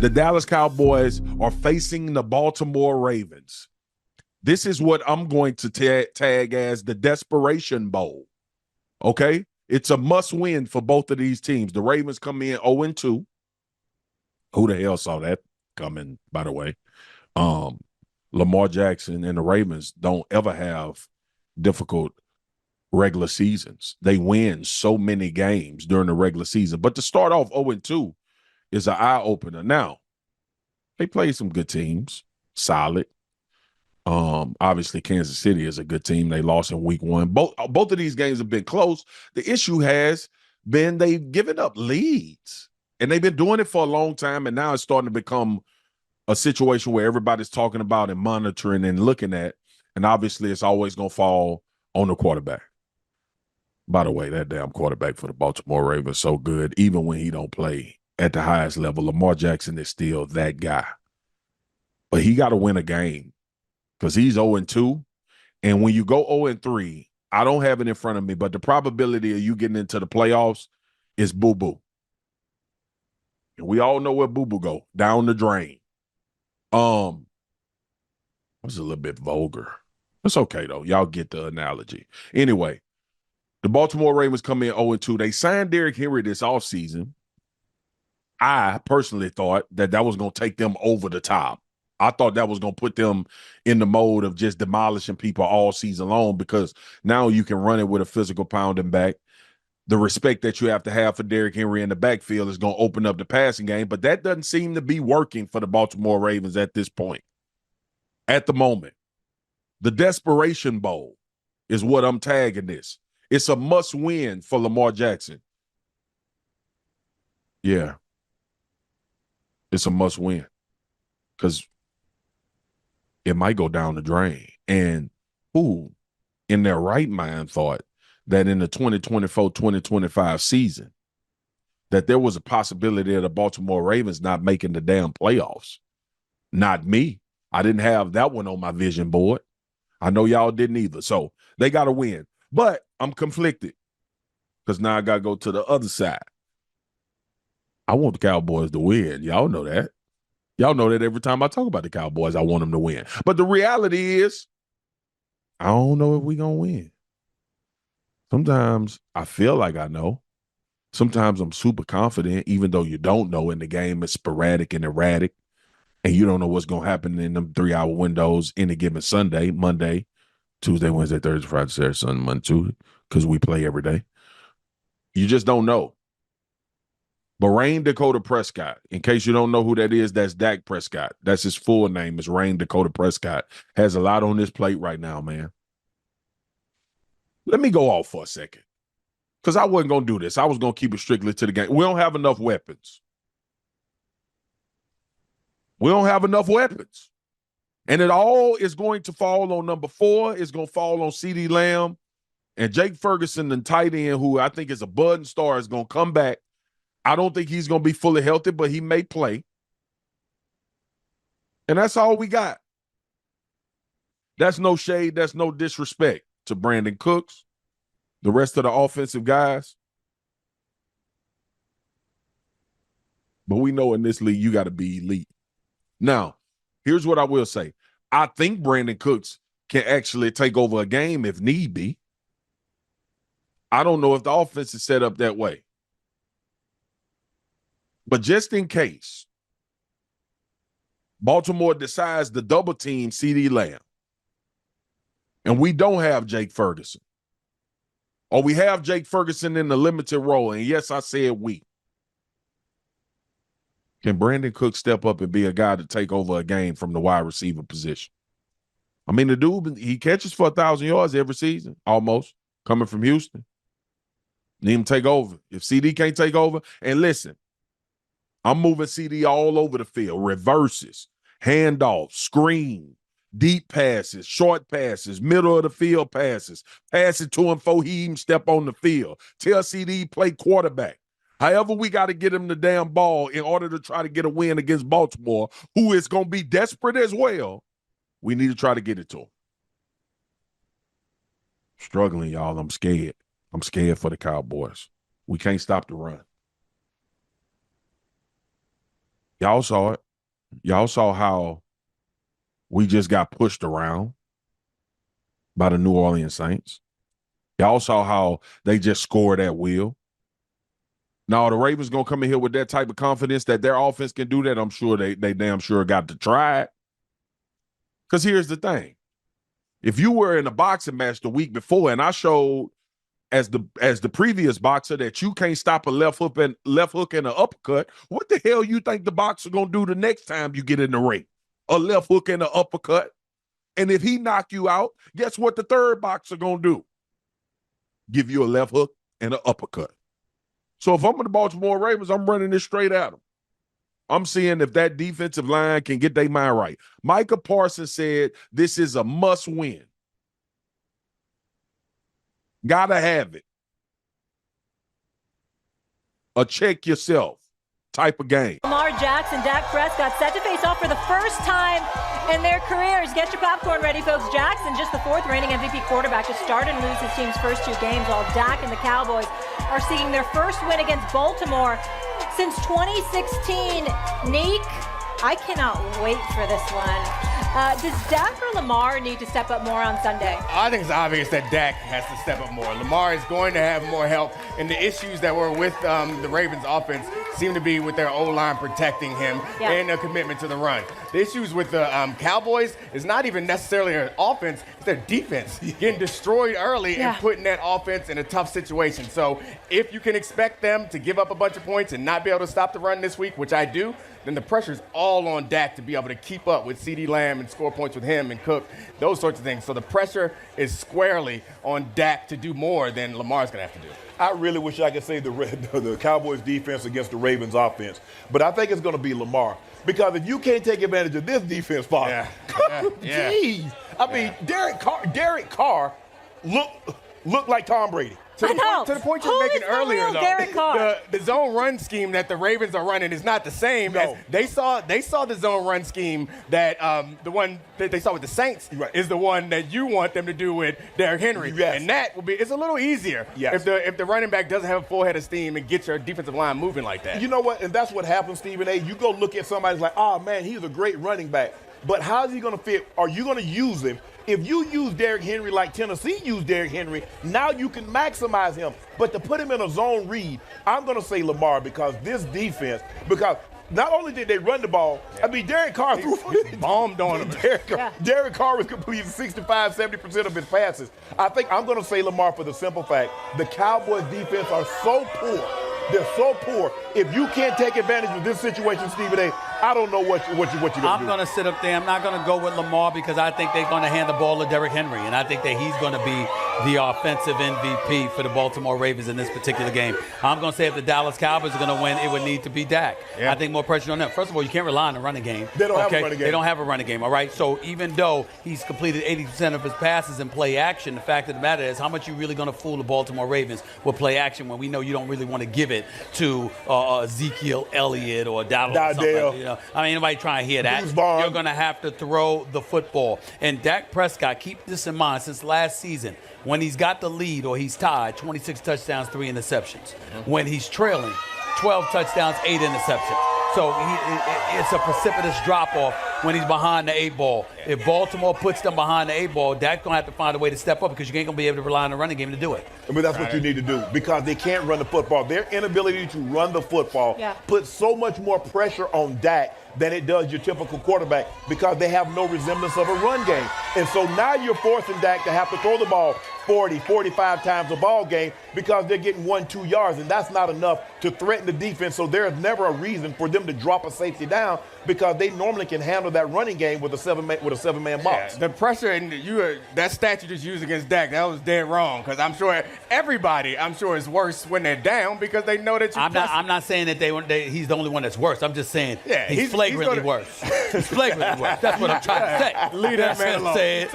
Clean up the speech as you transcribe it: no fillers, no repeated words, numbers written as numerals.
The Dallas Cowboys are facing the Baltimore Ravens. This is what I'm going to tag as the Desperation Bowl. Okay? It's a must win for both of these teams. The Ravens come in 0-2. Who the hell saw that coming, by the way? Lamar Jackson and the Ravens don't ever have difficult regular seasons. They win so many games during the regular season. But to start off 0-2 is an eye-opener. Now, they played some good teams, solid. Obviously, Kansas City is a good team. They lost in week 1. Both of these games have been close. The issue has been they've given up leads, and they've been doing it for a long time, and now it's starting to become a situation where everybody's talking about and monitoring and looking at, and obviously it's always going to fall on the quarterback. By the way, that damn quarterback for the Baltimore Ravens so good, even when he don't play at the highest level. Lamar Jackson is still that guy. But he got to win a game because he's 0-2. And when you go 0-3, I don't have it in front of me, but the probability of you getting into the playoffs is boo-boo. And we all know where boo-boo go, down the drain. That was a little bit vulgar. It's okay, though. Y'all get the analogy. Anyway, the Baltimore Ravens come in 0-2. They signed Derrick Henry this offseason. I personally thought that was going to take them over the top. I thought that was going to put them in the mode of just demolishing people all season long because now you can run it with a physical pounding back. The respect that you have to have for Derrick Henry in the backfield is going to open up the passing game, but that doesn't seem to be working for the Baltimore Ravens at this point. At the moment, the Desperation Bowl is what I'm tagging this. It's a must-win for Lamar Jackson. Yeah. It's a must-win because it might go down the drain. And who in their right mind thought that in the 2024-2025 season that there was a possibility of the Baltimore Ravens not making the damn playoffs? Not me. I didn't have that one on my vision board. I know y'all didn't either. So they got to win. But I'm conflicted because now I got to go to the other side. I want the Cowboys to win. Y'all know that. Y'all know that every time I talk about the Cowboys, I want them to win. But the reality is, I don't know if we're going to win. Sometimes I feel like I know. Sometimes I'm super confident, even though you don't know, and the game is sporadic and erratic, and you don't know what's going to happen in them 3-hour windows any given Sunday, Monday, Tuesday, Wednesday, Thursday, Friday, Saturday, Sunday, Monday, Tuesday, because we play every day. You just don't know. But Rain Dakota Prescott, in case you don't know who that is, that's Dak Prescott. That's his full name, is Rain Dakota Prescott. Has a lot on his plate right now, man. Let me go off for a second because I wasn't going to do this. I was going to keep it strictly to the game. We don't have enough weapons. We don't have enough weapons. And it all is going to fall on number 4. It's going to fall on CeeDee Lamb. And Jake Ferguson, the tight end, who I think is a budding star, is going to come back. I don't think he's going to be fully healthy, but he may play. And that's all we got. That's no shade. That's no disrespect to Brandon Cooks, the rest of the offensive guys. But we know in this league, you got to be elite. Now, here's what I will say. I think Brandon Cooks can actually take over a game if need be. I don't know if the offense is set up that way. But just in case Baltimore decides to double team CeeDee Lamb and we don't have Jake Ferguson, or we have Jake Ferguson in the limited role, and yes, I said we, can Brandon Cooks step up and be a guy to take over a game from the wide receiver position? I mean, the dude, he catches for 1,000 yards every season, almost, coming from Houston. Need him to take over. If CD can't take over, and listen, I'm moving CD all over the field. Reverses, handoffs, screen, deep passes, short passes, middle of the field passes. Pass it to him before he even step on the field. Tell CD play quarterback. However, we got to get him the damn ball in order to try to get a win against Baltimore, who is going to be desperate as well. We need to try to get it to him. Struggling, y'all. I'm scared. I'm scared for the Cowboys. We can't stop the run. Y'all saw it. Y'all saw how we just got pushed around by the New Orleans Saints. Y'all saw how they just scored at will. Now, the Ravens going to come in here with that type of confidence that their offense can do that. I'm sure they damn sure got to try it. Because here's the thing. If you were in a boxing match the week before and I showed as the previous boxer that you can't stop a left hook and an uppercut, what the hell you think the boxer going to do the next time you get in the ring? A left hook and an uppercut. And if he knock you out, guess what the third boxer going to do? Give you a left hook and an uppercut. So if I'm in the Baltimore Ravens, I'm running this straight at them. I'm seeing if that defensive line can get their mind right. Micah Parsons said this is a must-win. Gotta have it. A check yourself type of game. Lamar Jackson, Dak Prescott set to face off for the first time in their careers. Get your popcorn ready, folks. Jackson, just the fourth reigning MVP quarterback to start and lose his team's first two games, while Dak and the Cowboys are seeking their first win against Baltimore since 2016. Neek, I cannot wait for this one. Does Dak or Lamar need to step up more on Sunday? I think it's obvious that Dak has to step up more. Lamar is going to have more help, and the issues that were with the Ravens offense seem to be with their O-line protecting him and a commitment to the run. The issues with the Cowboys is not even necessarily their offense, it's their defense getting destroyed early and putting that offense in a tough situation. So if you can expect them to give up a bunch of points and not be able to stop the run this week, which I do, then the pressure's all on Dak to be able to keep up with CeeDee Lamb and score points with him and Cook, those sorts of things. So the pressure is squarely on Dak to do more than Lamar's going to have to do. I really wish I could say the Cowboys defense against the Ravens offense, but I think it's going to be Lamar. Because if you can't take advantage of this defense, Father, geez. I mean, Derek Carr looked like Tom Brady. To the point you're making earlier, though, the zone run scheme that the Ravens are running is not the same. As they saw the zone run scheme that the one that they saw with the Saints is the one that you want them to do with Derrick Henry, and that will be it's a little easier if the running back doesn't have a full head of steam and get your defensive line moving like that. You know what? And that's what happens, Stephen A. You go look at somebody's like, oh man, he's a great running back, but how's he going to fit? Are you going to use him? If you use Derrick Henry like Tennessee used Derrick Henry, now you can maximize him. But to put him in a zone read, I'm going to say Lamar because this defense, because not only did they run the ball, I mean, Derek Carr threw bombed on him. Derek Carr was completing 65, 70% of his passes. I think I'm going to say Lamar for the simple fact the Cowboys defense are so poor. They're so poor. If you can't take advantage of this situation, Stephen A., I don't know what you're going to do. I'm going to sit up there. I'm not going to go with Lamar because I think they're going to hand the ball to Derrick Henry, and I think that he's going to be the offensive MVP for the Baltimore Ravens in this particular game. I'm going to say if the Dallas Cowboys are going to win, it would need to be Dak. I think more pressure on them. First of all, you can't rely on the running game. They don't have a running game. They don't have a running game, all right? So even though he's completed 80% of his passes in play action, the fact of the matter is how much you really going to fool the Baltimore Ravens with play action when we know you don't really want to give it to Ezekiel Elliott or Dowdle. I mean, anybody trying to hear that? You're going to have to throw the football. And Dak Prescott, keep this in mind, since last season, when he's got the lead or he's tied, 26 touchdowns, 3 interceptions. When he's trailing, 12 touchdowns, 8 interceptions. So it's a precipitous drop-off when he's behind the 8 ball. If Baltimore puts them behind the 8 ball, Dak's going to have to find a way to step up because you ain't going to be able to rely on the running game to do it. I mean, that's what you need to do because they can't run the football. Their inability to run the football puts so much more pressure on Dak than it does your typical quarterback because they have no resemblance of a run game. And so now you're forcing Dak to have to throw the ball 40, 45 times a ball game because they're getting 1-2 yards, and that's not enough to threaten the defense. So there's never a reason for them to drop a safety down because they normally can handle that running game with a seven-man box. The pressure and that stat you just used against Dak, that was dead wrong because I'm sure everybody, is worse when they're down because they know that I'm not saying that he's the only one that's worse. I'm just saying he's flagrantly worse. He's flagrantly worse. That's what I'm trying to say. Leave that man alone.